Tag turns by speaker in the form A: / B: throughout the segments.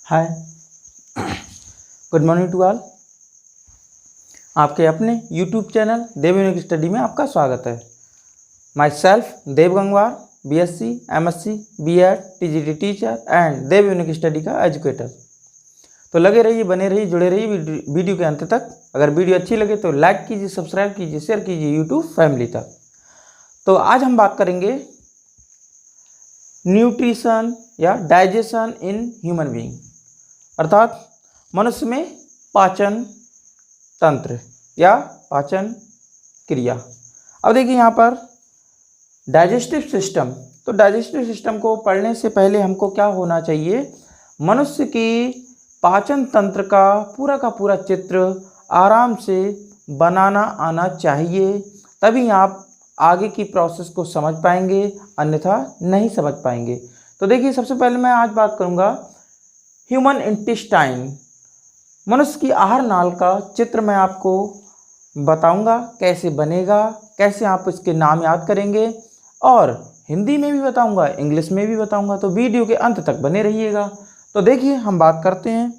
A: Hi, good morning to all. आपके अपने YouTube channel Dev Unique Study में आपका स्वागत है। Myself Dev Gangwar, BSc, MSc, B.Ed, TGT teacher and Dev Unique Study का एजुकेटर। तो लगे रहिए, बने रहिए, जुड़े रहिए वीडियो के अंत तक। अगर वीडियो अच्छी लगे तो लाइक कीजिए, सब्सक्राइब कीजिए, शेयर कीजिए यूट्यूब फैमिली तक। तो आज हम बात करेंगे न्यूट्रिशन या डाइजेशन इन ह्यूमन बीइंग, अर्थात मनुष्य में पाचन तंत्र या पाचन क्रिया। अब देखिए यहाँ पर डाइजेस्टिव सिस्टम। तो डाइजेस्टिव सिस्टम को पढ़ने से पहले हमको क्या होना चाहिए, मनुष्य की पाचन तंत्र का पूरा चित्र आराम से बनाना आना चाहिए, तभी आप आगे की प्रोसेस को समझ पाएंगे, अन्यथा नहीं समझ पाएंगे। तो देखिए, सबसे पहले मैं आज बात करूँगा ह्यूमन इंटेस्टाइन, मनुष्य की आहार नाल का चित्र मैं आपको बताऊंगा कैसे बनेगा, कैसे आप इसके नाम याद करेंगे, और हिंदी में भी बताऊंगा, इंग्लिश में भी बताऊंगा। तो वीडियो के अंत तक बने रहिएगा। तो देखिए हम बात करते हैं।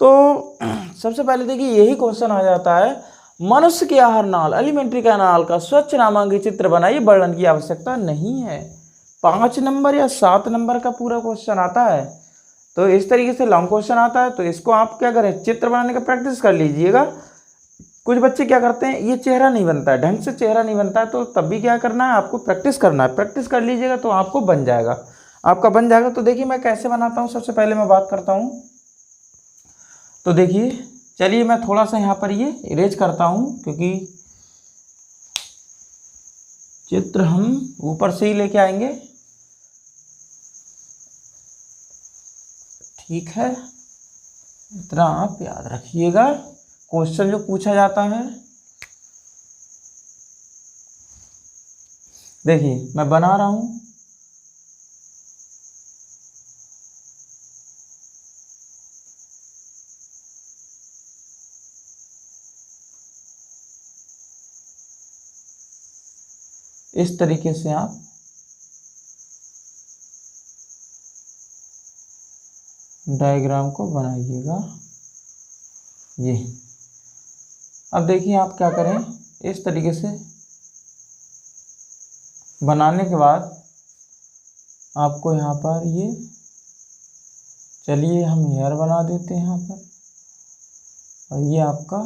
A: तो सबसे पहले देखिए यही क्वेश्चन आ जाता है, मनुष्य के आहार नाल एलिमेंट्री कैनाल का स्वच्छ नामांकित चित्र बनाइए, वर्णन की आवश्यकता नहीं है। 5 नंबर या 7 नंबर का पूरा क्वेश्चन आता है। तो इस तरीके से लॉन्ग क्वेश्चन आता है, तो इसको आप क्या करें, चित्र बनाने का प्रैक्टिस कर लीजिएगा। कुछ बच्चे क्या करते हैं, ये चेहरा नहीं बनता है, ढंग से चेहरा नहीं बनता है, तो तब भी क्या करना है, आपको प्रैक्टिस करना है। प्रैक्टिस कर लीजिएगा तो आपको बन जाएगा, आपका बन जाएगा। तो देखिए मैं कैसे बनाता हूँ, सबसे पहले मैं बात करता हूँ। तो देखिए, चलिए मैं थोड़ा सा यहाँ पर ये इरेज करता हूँ, क्योंकि चित्र हम ऊपर से ही लेके आएंगे। ठीक है, इतना आप याद रखिएगा, क्वेश्चन जो पूछा जाता है। देखिए मैं बना रहा हूं। इस तरीके से आप डायग्राम को बनाइएगा। ये अब देखिए आप क्या करें, इस तरीके से बनाने के बाद आपको यहाँ पर ये, चलिए हम हेयर बना देते हैं यहाँ पर, और ये आपका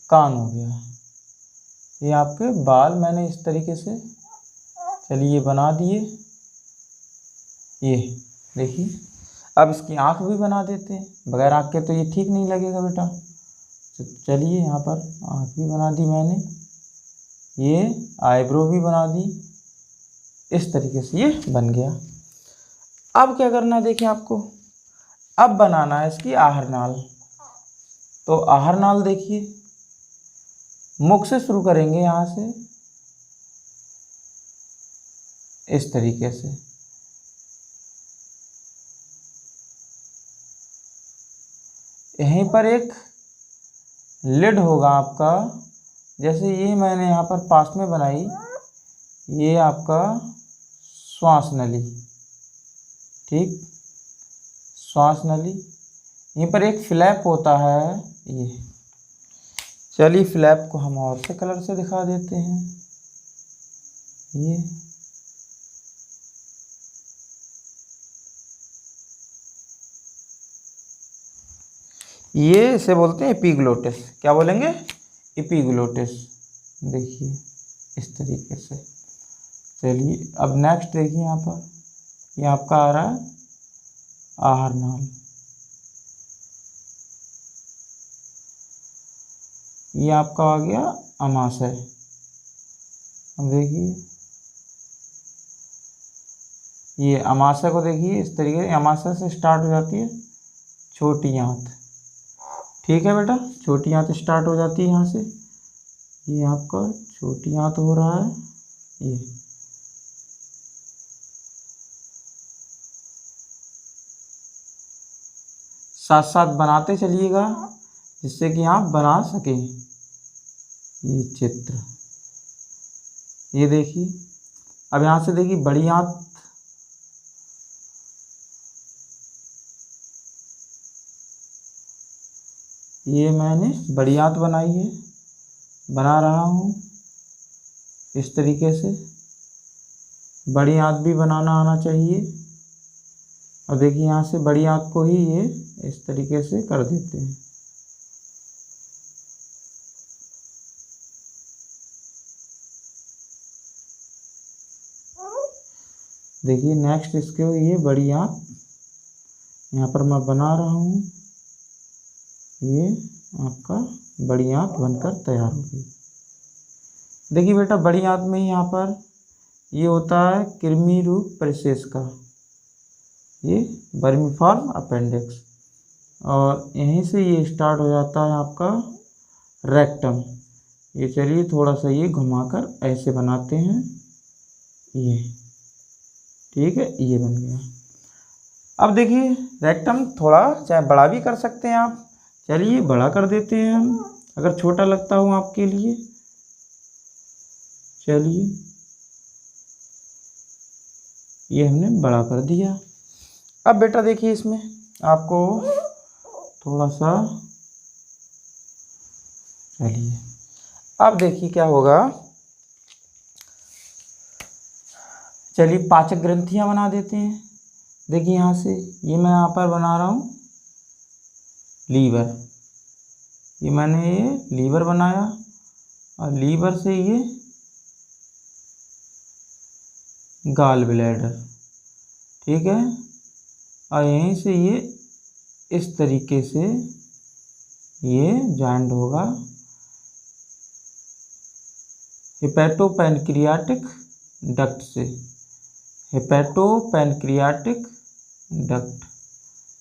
A: कान हो गया, ये आपके बाल मैंने इस तरीके से, चलिए बना दिए। ये देखिए, अब इसकी आँख भी बना देते हैं, बगैर आँख के तो ये ठीक नहीं लगेगा बेटा। तो चलिए यहाँ पर आँख भी बना दी मैंने, ये आईब्रो भी बना दी, इस तरीके से ये बन गया। अब क्या करना है, देखिए आपको अब बनाना है इसकी आहार नाल। तो आहार नाल देखिए, मुख से शुरू करेंगे, यहाँ से इस तरीके से, यहीं पर एक लिड होगा आपका, जैसे ये मैंने यहाँ पर पास में बनाई, ये आपका श्वास नली, ठीक, श्वास नली। यहीं पर एक फ्लैप होता है, ये, चलिए फ्लैप को हम और से कलर से दिखा देते हैं। ये इसे बोलते हैं एपिग्लोटिस। क्या बोलेंगे, एपिग्लोटिस। देखिए इस तरीके से। चलिए अब नेक्स्ट देखिए, यहाँ पर ये आपका आ रहा है आहार नाल, ये आपका आ गया अमाशय। अब देखिए ये अमाशय को देखिए, इस तरीके से अमाशय से स्टार्ट हो जाती है छोटी आंत, ठीक है बेटा, छोटी आंत स्टार्ट हो जाती है यहाँ से, ये आपका छोटी आंत हो रहा है। ये साथ साथ बनाते चलिएगा, जिससे कि आप बना सकें ये चित्र। ये देखिए, अब यहाँ से देखिए बड़ी आंत, ये मैंने बड़ी आंत बनाई है, बना रहा हूँ इस तरीके से। बड़ी आंत भी बनाना आना चाहिए। और देखिए यहाँ से बड़ी आंत को ही ये इस तरीके से कर देते हैं। देखिए नेक्स्ट इसके ये बड़ी आंत यहाँ पर मैं बना रहा हूँ। ये आपका बड़ी आंत बनकर तैयार होगी। देखिए बेटा बड़ी आंत में यहाँ पर ये होता है कृमि रूप परिशेष का, ये वर्मीफॉर्म अपेंडिक्स, और यहीं से ये स्टार्ट हो जाता है आपका रेक्टम। ये चलिए थोड़ा सा ये घुमाकर ऐसे बनाते हैं, ये ठीक है, ये बन गया। अब देखिए रेक्टम थोड़ा चाहे बड़ा भी कर सकते हैं आप, चलिए बड़ा कर देते हैं हम, अगर छोटा लगता हो आपके लिए। चलिए ये हमने बड़ा कर दिया। अब बेटा देखिए इसमें आपको थोड़ा सा, चलिए अब देखिए क्या होगा। चलिए पाचक ग्रंथियां बना देते हैं। देखिए यहाँ से ये मैं यहाँ पर बना रहा हूँ लीवर। ये मैंने ये लीवर बनाया और लीवर से ये गॉल ब्लैडर, ठीक है, और यहीं से ये इस तरीके से ये जॉइंट होगा हेपेटोपैनक्रियाटिक डक्ट से। हेपेटोपैनक्रियाटिक डक्ट,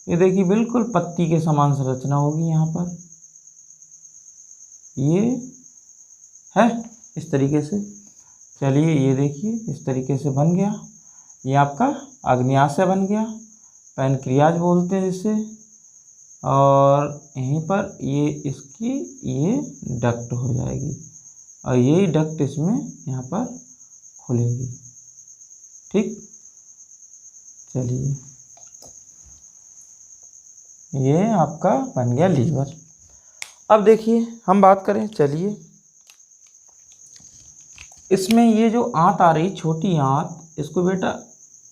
A: ये देखिए बिल्कुल पत्ती के समान संरचना होगी यहाँ पर, ये है इस तरीके से। चलिए ये देखिए इस तरीके से बन गया। ये आपका अग्न्याशय बन गया, पैनक्रियाज बोलते हैं इसे, और यहीं पर ये इसकी ये डक्ट हो जाएगी और यही डक्ट इसमें यहाँ पर खुलेगी, ठीक। चलिए ये आपका बन गया लीवर। अब देखिए हम बात करें, चलिए इसमें ये जो आंत आ रही छोटी आंत, इसको बेटा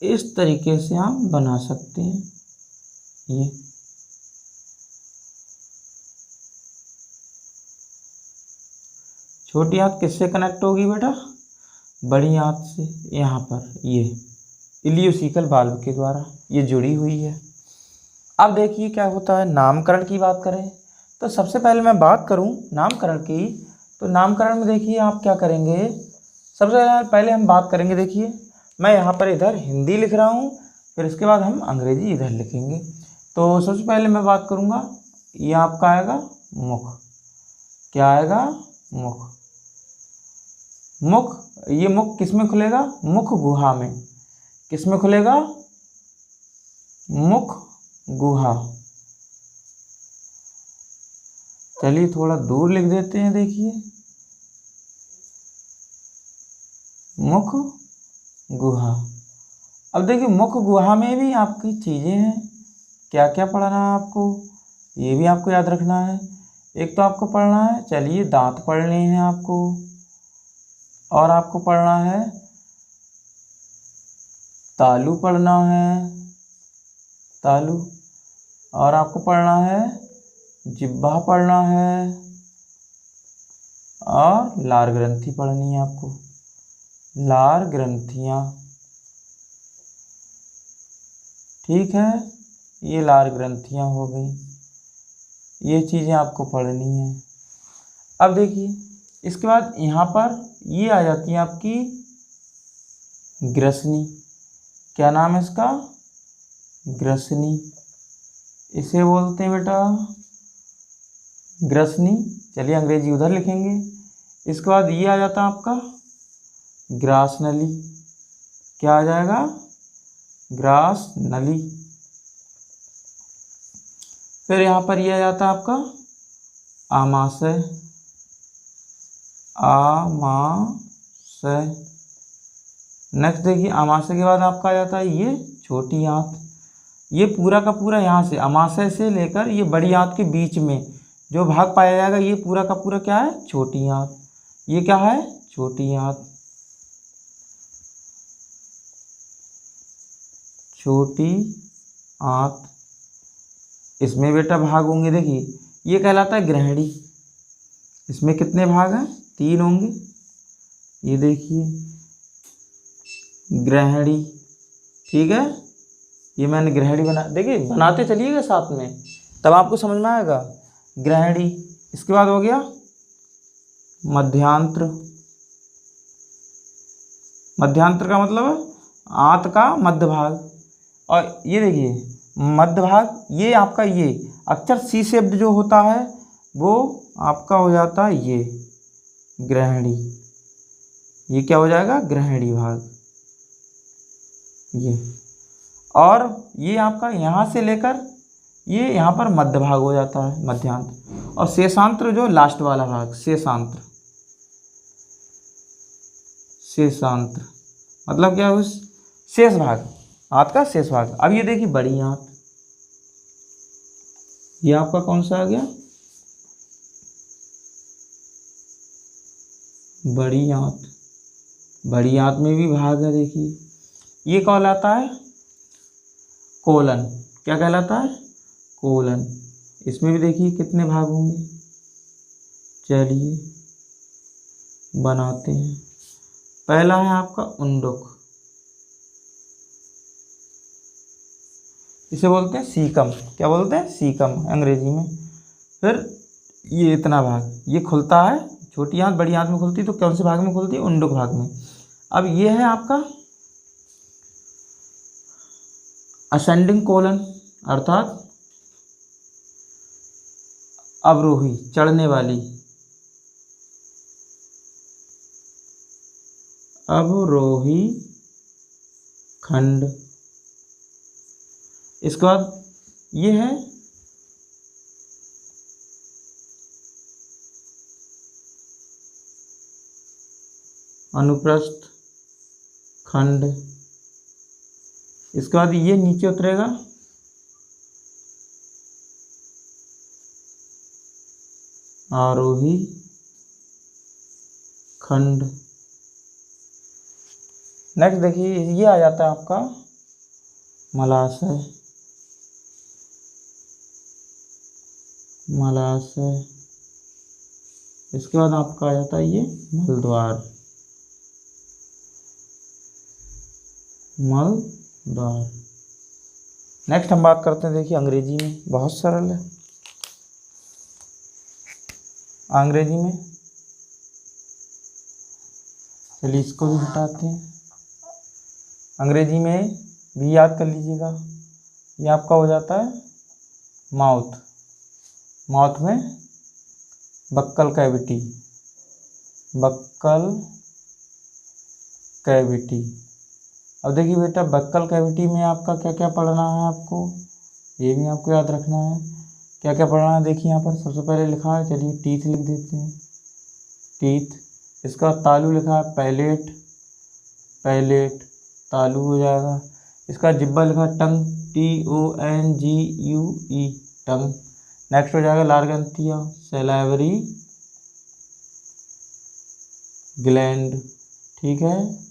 A: इस तरीके से हम बना सकते हैं। ये छोटी आंत किससे कनेक्ट होगी बेटा? बड़ी आंत से, यहाँ पर ये इलियोसिकल वाल्व के द्वारा ये जुड़ी हुई है। अब देखिए क्या होता है, नामकरण की बात करें तो सबसे पहले मैं बात करूं नामकरण की, तो नामकरण में देखिए आप क्या करेंगे, सबसे पहले हम बात करेंगे, देखिए मैं यहाँ पर इधर हिंदी लिख रहा हूँ, फिर इसके बाद हम अंग्रेजी इधर लिखेंगे। तो सबसे पहले मैं बात करूँगा, ये आपका आएगा मुख। क्या आएगा? मुख। मुख, ये मुख किस में खुलेगा? मुख गुहा में। किस में खुलेगा? मुख गुहा। चलिए थोड़ा दूर लिख देते हैं, देखिए मुख गुहा। अब देखिए मुख गुहा में भी आपकी चीज़ें हैं, क्या क्या पढ़ना है आपको, ये भी आपको याद रखना है। एक तो आपको पढ़ना है, चलिए दांत पढ़ने हैं आपको, और आपको पढ़ना है तालु पढ़ना है, तालु, और आपको पढ़ना है जिह्वा पढ़ना है, और लार ग्रंथि पढ़नी है आपको, लार ग्रंथियाँ, ठीक है, ये लार ग्रंथियाँ हो गई, ये चीज़ें आपको पढ़नी है। अब देखिए इसके बाद यहाँ पर ये आ जाती है आपकी ग्रसनी। क्या नाम है इसका? ग्रसनी, इसे बोलते हैं बेटा ग्रसनी। चलिए अंग्रेजी उधर लिखेंगे। इसके बाद ये आ जाता है आपका ग्रास नली। क्या आ जाएगा? ग्रास नली। फिर यहाँ पर ये आ जाता है आपका आमाशय, आमाशय। नेक्स्ट देखिए आमाशय के बाद आपका आ जाता है ये छोटी आंत। ये पूरा का पूरा यहाँ से आमाशय से लेकर ये बड़ी आंत के बीच में जो भाग पाया जाएगा ये पूरा का पूरा क्या है, छोटी आंत। ये क्या है, छोटी आंत। छोटी आंत, इसमें बेटा भाग होंगे, देखिए ये कहलाता है ग्रहणी। इसमें कितने भाग हैं, 3 होंगे। ये देखिए ग्रहणी, ठीक है। ये मैंने ग्रहणी बना, देखिए बनाते चलिएगा साथ में, तब आपको समझ में आएगा। ग्रहणी, इसके बाद हो गया मध्यांत्र। मध्यांत्र का मतलब है आंत का मध्य भाग। और ये देखिए मध्य भाग, ये आपका ये अक्षर सी शेप्ड जो होता है वो आपका हो जाता है ये ग्रहणी। ये क्या हो जाएगा, ग्रहणी भाग ये। और ये आपका यहाँ से लेकर ये यहाँ पर मध्य भाग हो जाता है, मध्यांत्र। और शेषांत्र जो लास्ट वाला भाग, शेषांत्र। शेषांत्र मतलब क्या है, उस शेष भाग, आंत का शेष भाग। अब ये देखिए बड़ी आंत, ये आपका कौन सा आ गया, बड़ी आंत। बड़ी आंत में भी भाग है, देखिए ये कहलाता है कोलन। क्या कहलाता है, कोलन। इसमें भी देखिए कितने भाग होंगे, चलिए बनाते हैं। पहला है आपका उंडुक, इसे बोलते हैं सीकम। क्या बोलते हैं, सीकम अंग्रेजी में। फिर ये इतना भाग, ये खुलता है, छोटी आंत बड़ी आंत में खुलती है, तो कौन से भाग में खुलती है, उंडुक भाग में। अब ये है आपका असेंडिंग कोलन, अर्थात अवरोही, चढ़ने वाली, अवरोही खंड। इसके बाद ये है अनुप्रस्थ खंड। इसके बाद ये नीचे उतरेगा आरोही खंड। नेक्स्ट देखिए ये आ जाता है आपका मलाशय। मलाशय, इसके बाद आपका आ जाता है ये मलद्वार। मलद्वार। नेक्स्ट हम बात करते हैं, देखिए अंग्रेजी में, बहुत सरल है अंग्रेजी में। चलिए इसको भी हटाते हैं। अंग्रेजी में भी याद कर लीजिएगा, ये आपका हो जाता है माउथ। माउथ में बक्कल कैविटी, बक्कल कैविटी। अब देखिए बेटा बक्कल कैविटी में आपका क्या क्या पढ़ना है आपको, ये भी आपको याद रखना है। क्या क्या पढ़ना है, देखिए यहाँ पर सबसे पहले लिखा है, चलिए टीथ लिख देते हैं, टीथ। इसका तालू लिखा है पैलेट, पैलेट तालू हो जाएगा। इसका जिब्बा लिखा है टंग, TONGUE, टंग। नेक्स्ट हो जाएगा लारगंतिया, सैलाइवरी ग्लैंड, ठीक है।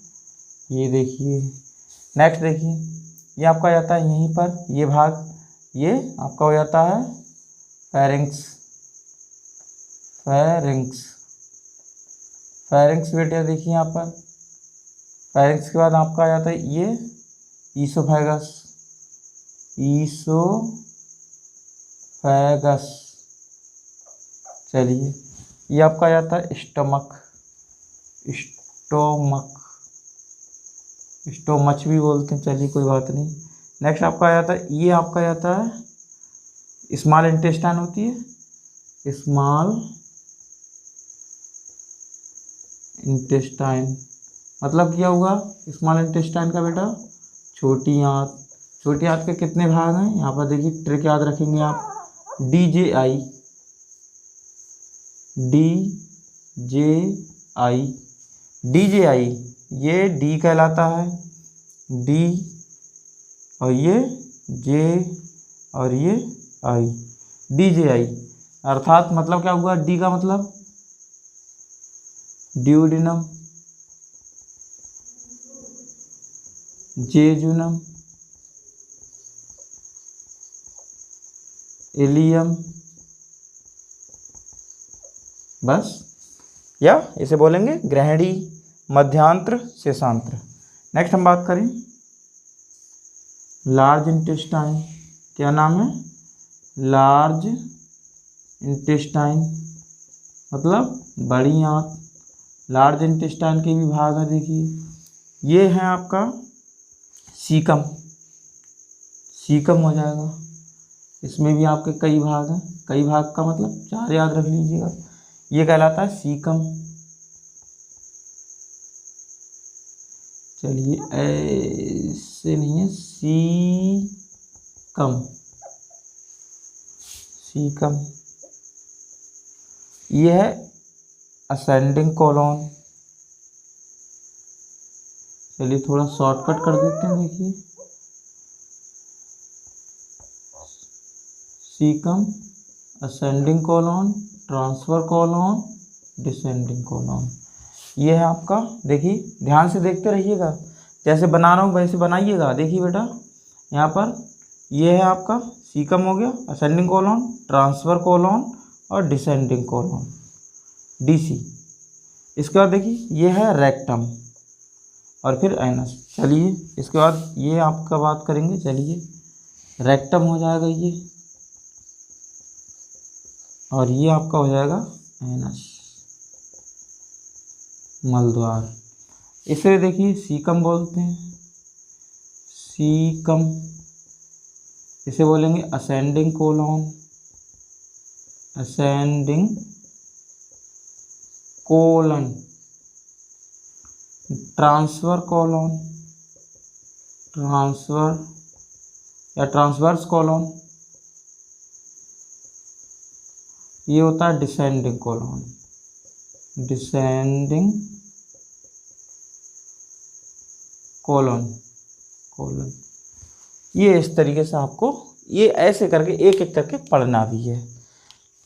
A: ये देखिए नेक्स्ट देखिए, ये आपका जाता है यहीं पर, ये भाग ये आपका हो जाता है फेरिंक्स। फेरिंक्स, फेरिंक्स बेटा देखिए यहाँ पर। फेरिंक्स के बाद आपका आ जाता है ये ईसोफेगस, ईसोफेगस। चलिए ये आपका आ जाता है स्टमक, स्टोमक, स्टोमच भी बोलते हैं, चलिए कोई बात नहीं। नेक्स्ट आपका आ जाता है, ये आपका आ जाता है स्मॉल इंटेस्टाइन होती है, स्मॉल इंटेस्टाइन। मतलब क्या हुआ स्मॉल इंटेस्टाइन का बेटा, छोटी आंत। छोटी आंत के कितने भाग हैं, यहाँ पर देखिए ट्रिक याद रखेंगे आप, DJI, DJI, DJI, ये D कहलाता है, D, और ये J, और ये I, DJI। अर्थात मतलब क्या हुआ, डी का मतलब ड्यूडिनम, जेजुनम, इलियम, बस। या इसे बोलेंगे ग्रहणी, मध्यांत्र, शेषांत्र। नेक्स्ट हम बात करें लार्ज इंटेस्टाइन। क्या नाम है, लार्ज इंटेस्टाइन मतलब बड़ी आंत। लार्ज इंटेस्टाइन के भी भाग है, देखिए ये है आपका सीकम, सीकम हो जाएगा। इसमें भी आपके कई भाग हैं, कई भाग का मतलब 4 याद रख लीजिएगा। ये कहलाता है सीकम। चलिए ऐसे नहीं है, सीकम, सीकम। ये है असेंडिंग कॉलोन। चलिए थोड़ा शॉर्टकट कर देते हैं, देखिए caecum, ascending colon, transfer colon, descending colon. ये है आपका, देखिए ध्यान से देखते रहिएगा, जैसे बना रहा हूँ वैसे बनाइएगा। देखिए बेटा यहाँ पर ये है आपका सीकम हो गया, असेंडिंग कॉलोन, ट्रांसफर कॉलोन और डिसेंडिंग कॉलोन, डीसी। इसके बाद देखिए ये है रेक्टम और फिर एनस। चलिए इसके बाद ये आपका बात करेंगे। चलिए रेक्टम हो जाएगा ये, और ये आपका हो जाएगा एनस, मलद्वार। इसे देखिए सीकम बोलते हैं, सीकम। इसे बोलेंगे ascending colon, ascending colon, transfer colon, transfer या ट्रांसवर्स कोलॉन। ये होता है descending colon, descending colon, colon. ये इस तरीके से आपको ये ऐसे करके एक एक करके पढ़ना भी है,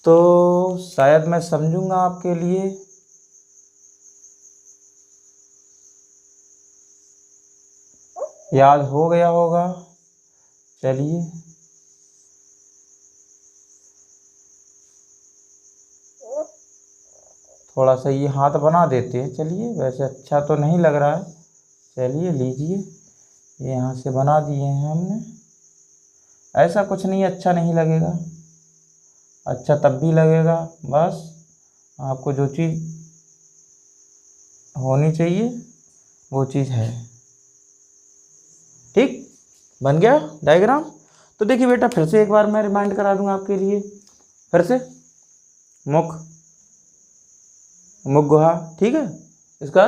A: तो शायद मैं समझूंगा आपके लिए। याद हो गया होगा। चलिए थोड़ा सा ये हाथ बना देते हैं। चलिए वैसे अच्छा तो नहीं लग रहा है। चलिए लीजिए, ये यहाँ से बना दिए हैं हमने। ऐसा कुछ नहीं, अच्छा नहीं लगेगा, अच्छा तब भी लगेगा। बस आपको जो चीज़ होनी चाहिए वो चीज़ है। ठीक, बन गया डायग्राम। तो देखिए बेटा फिर से एक बार मैं रिमाइंड करा दूंगा आपके लिए। फिर से मुख, मुख गुहा, ठीक है। इसका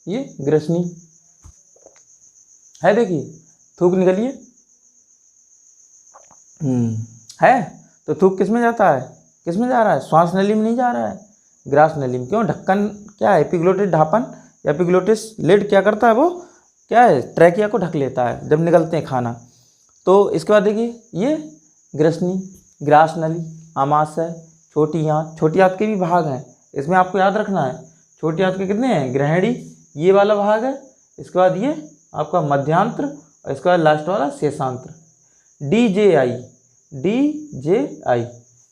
A: ये ग्रसनी है, देखिए थूक निकलिए। है तो थूक किस में जाता है, किस में जा रहा है, श्वास नली में नहीं जा रहा है, ग्रास नली में। क्यों, ढक्कन क्या है, एपिग्लोटिस ढापन, एपिग्लोटिस लिड क्या करता है, वो क्या है, ट्रैकिया को ढक लेता है जब निकलते हैं खाना। तो इसके बाद देखिए ये ग्रसनी, ग्रास नली, आमाशय, छोटी आंत। छोटी आंत के भी भाग हैं, इसमें आपको याद रखना है। छोटी आंत के कितने हैं, ग्रहणी, ये वाला भाग है। इसके बाद ये आपका मध्यांत्र और इसके बाद लास्ट वाला शेषांत्र, DJI, DJI।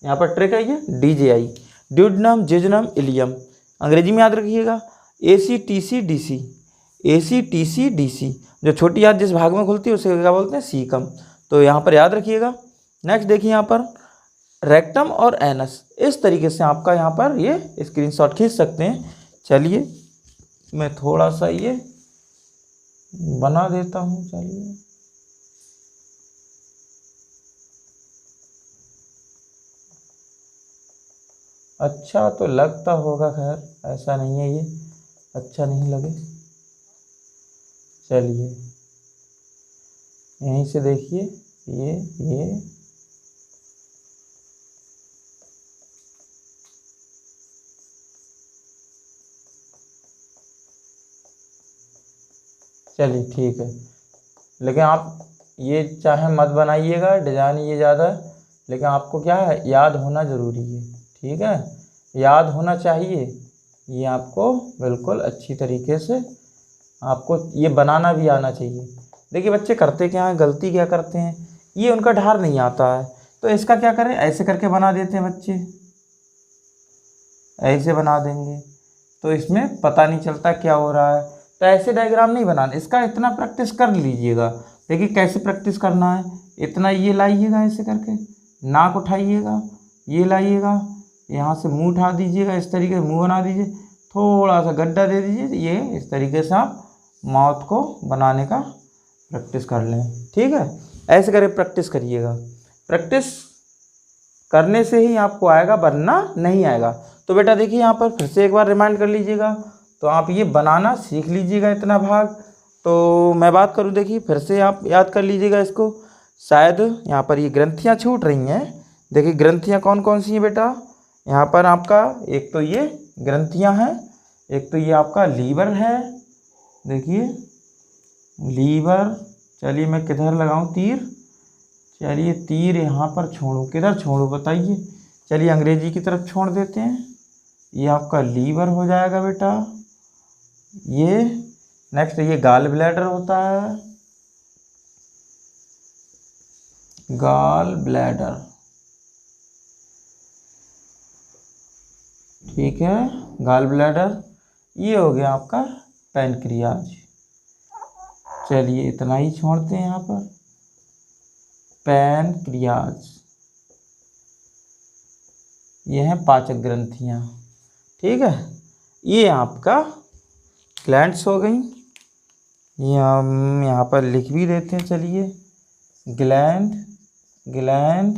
A: यहाँ पर ट्रिक है ये DJI, ड्यूडेनम, जेजुनम, इलियम। अंग्रेजी में याद रखिएगा ACTC DC, ACTC DC। जो छोटी आंत जिस भाग में खुलती है उसे क्या बोलते हैं, सीकम। तो यहाँ पर याद रखिएगा। नेक्स्ट देखिए यहाँ पर रेक्टम और एनस। इस तरीके से आपका यहाँ पर ये स्क्रीनशॉट खींच सकते हैं। चलिए मैं थोड़ा सा ये बना देता हूँ। चलिए अच्छा तो लगता होगा, खैर ऐसा नहीं है ये अच्छा नहीं लगे। चलिए यहीं से देखिए ये चलिए ठीक है। लेकिन आप ये चाहे मत बनाइएगा डिजाइन, ये ज़्यादा लेकिन आपको क्या है, याद होना ज़रूरी है। ठीक है, याद होना चाहिए, ये आपको बिल्कुल अच्छी तरीके से आपको ये बनाना भी आना चाहिए। देखिए बच्चे करते क्या हैं, गलती क्या करते हैं, ये उनका ढार नहीं आता है, तो इसका क्या करें, ऐसे करके बना देते हैं बच्चे, ऐसे बना देंगे तो इसमें पता नहीं चलता क्या हो रहा है। तो ऐसे डायग्राम नहीं बनाना, इसका इतना प्रैक्टिस कर लीजिएगा। देखिए कैसे प्रैक्टिस करना है, इतना ये लाइएगा, ऐसे करके नाक उठाइएगा, ये लाइएगा, यहाँ से मुंह उठा दीजिएगा, इस तरीके से मुंह बना दीजिए, थोड़ा सा गड्ढा दे दीजिए, ये इस तरीके से आप माउथ को बनाने का प्रैक्टिस कर लें। ठीक है, ऐसे करके प्रैक्टिस करिएगा, प्रैक्टिस करने से ही आपको आएगा, वरना नहीं आएगा। तो बेटा देखिए यहाँ पर फिर से एक बार रिमाइंड कर लीजिएगा, तो आप ये बनाना सीख लीजिएगा इतना भाग। तो मैं बात करूँ, देखिए फिर से आप याद कर लीजिएगा इसको। शायद यहाँ पर ये ग्रंथियाँ छूट रही हैं। देखिए ग्रंथियाँ कौन कौन सी हैं बेटा, यहाँ पर आपका एक तो ये ग्रंथियाँ हैं, एक तो ये आपका लीवर है, देखिए लीवर। चलिए मैं किधर लगाऊं तीर, चलिए तीर यहाँ पर छोड़ूं, किधर छोड़ूं बताइए, चलिए अंग्रेजी की तरफ छोड़ देते हैं। ये आपका लीवर हो जाएगा बेटा। ये नेक्स्ट ये गॉल ब्लैडर होता है, गॉल ब्लैडर। ठीक है, गॉल ब्लैडर। ये हो गया आपका पैनक्रियाज। चलिए इतना ही छोड़ते हैं यहाँ पर, पैनक्रियाज। ये हैं पाचक ग्रंथियाँ। ठीक है, ये आपका ग्लैंड्स हो गई, ये हम यहाँ पर लिख भी देते हैं। चलिए ग्लैंड, ग्लैंड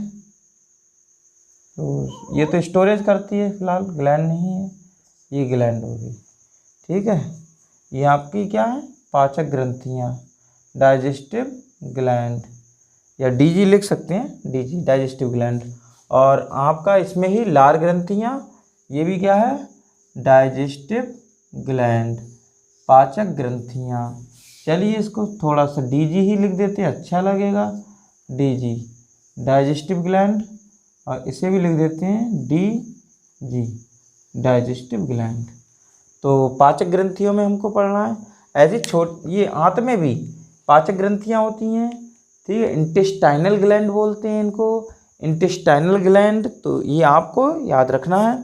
A: तो ये तो स्टोरेज करती है, फिलहाल ग्लैंड नहीं है, ये ग्लैंड होगी। ठीक है, ये आपकी क्या है, पाचक ग्रंथियाँ, डाइजेस्टिव ग्लैंड, या डीजी लिख सकते हैं, डीजी डाइजेस्टिव ग्लैंड। और आपका इसमें ही लार ग्रंथियाँ, ये भी क्या है, डाइजेस्टिव ग्लैंड, पाचक ग्रंथियाँ। चलिए इसको थोड़ा सा डीजी ही लिख देते हैं, अच्छा लगेगा, डीजी डाइजेस्टिव ग्लैंड, और इसे भी लिख देते हैं डीजी डाइजेस्टिव ग्लैंड। तो पाचक ग्रंथियों में हमको पढ़ना है। ऐसी ये आंत में भी पाचक ग्रंथियाँ होती हैं। ठीक है, इंटेस्टाइनल ग्लैंड बोलते हैं इनको, इंटेस्टाइनल ग्लैंड। तो ये आपको याद रखना है।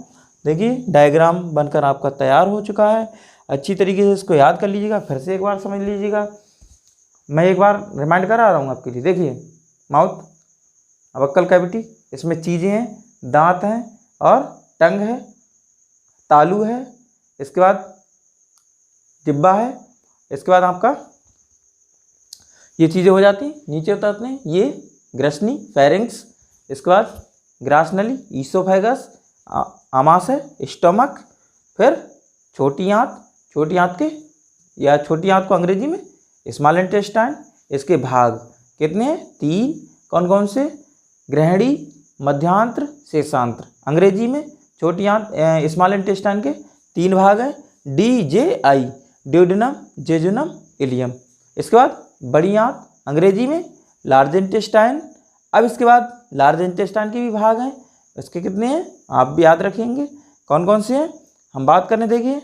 A: देखिए डायग्राम बनकर आपका तैयार हो चुका है, अच्छी तरीके से इसको याद कर लीजिएगा, फिर से एक बार समझ लीजिएगा। मैं एक बार रिमाइंड करा रहा हूँ आपके लिए। देखिए माउथ, बक्कल कैविटी, इसमें चीज़ें हैं, दांत हैं और टंग है, तालू है, इसके बाद जिब्बा है, इसके बाद आपका ये चीज़ें हो जाती हैं, नीचे उतरते हैं, ये ग्रसनी फेरिंग्स, इसके बाद ग्रासनली, ईसोफेगस, आमाशय, स्टमक, फिर छोटी आंत, छोटी आंत के या छोटी आंत को अंग्रेजी में स्मॉल इंटेस्टाइन। इसके भाग कितने हैं, 3। कौन कौन से, ग्रहणी, मध्यांत्र, शेषांत्र। अंग्रेजी में छोटी आंत स्मॉल इंटेस्टाइन के 3 भाग हैं, DJI, ड्यूडेनम, जेजुनम, इलियम। इसके बाद बड़ी आंत, अंग्रेजी में लार्ज इंटेस्टाइन। अब इसके बाद लार्ज इंटेस्टाइन के भी भाग हैं, इसके कितने हैं आप भी याद रखेंगे, कौन कौन से हैं हम बात करने। देखिए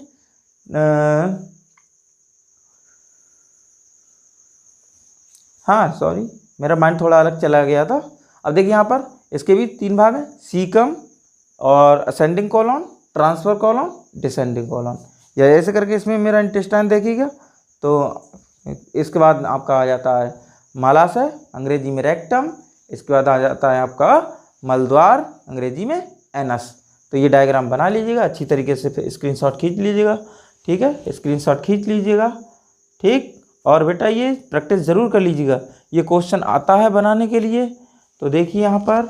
A: हाँ सॉरी, मेरा माइंड थोड़ा अलग चला गया था। अब देखिए यहाँ पर इसके भी 3 भाग हैं, सीकम और ascending column, transfer column, descending column. या ऐसे करके इसमें मेरा इंटेस्टाइन देखिएगा। तो इसके बाद आपका आ जाता है मलाशय, अंग्रेजी में रेक्टम। इसके बाद आ जाता है आपका मलद्वार, अंग्रेजी में एनस। तो ये डायग्राम बना लीजिएगा, अच्छी तरीके से फिर स्क्रीनशॉट खींच लीजिएगा। ठीक है, स्क्रीनशॉट खींच लीजिएगा। ठीक, और बेटा ये प्रैक्टिस ज़रूर कर लीजिएगा, ये क्वेश्चन आता है बनाने के लिए। तो देखिए यहाँ पर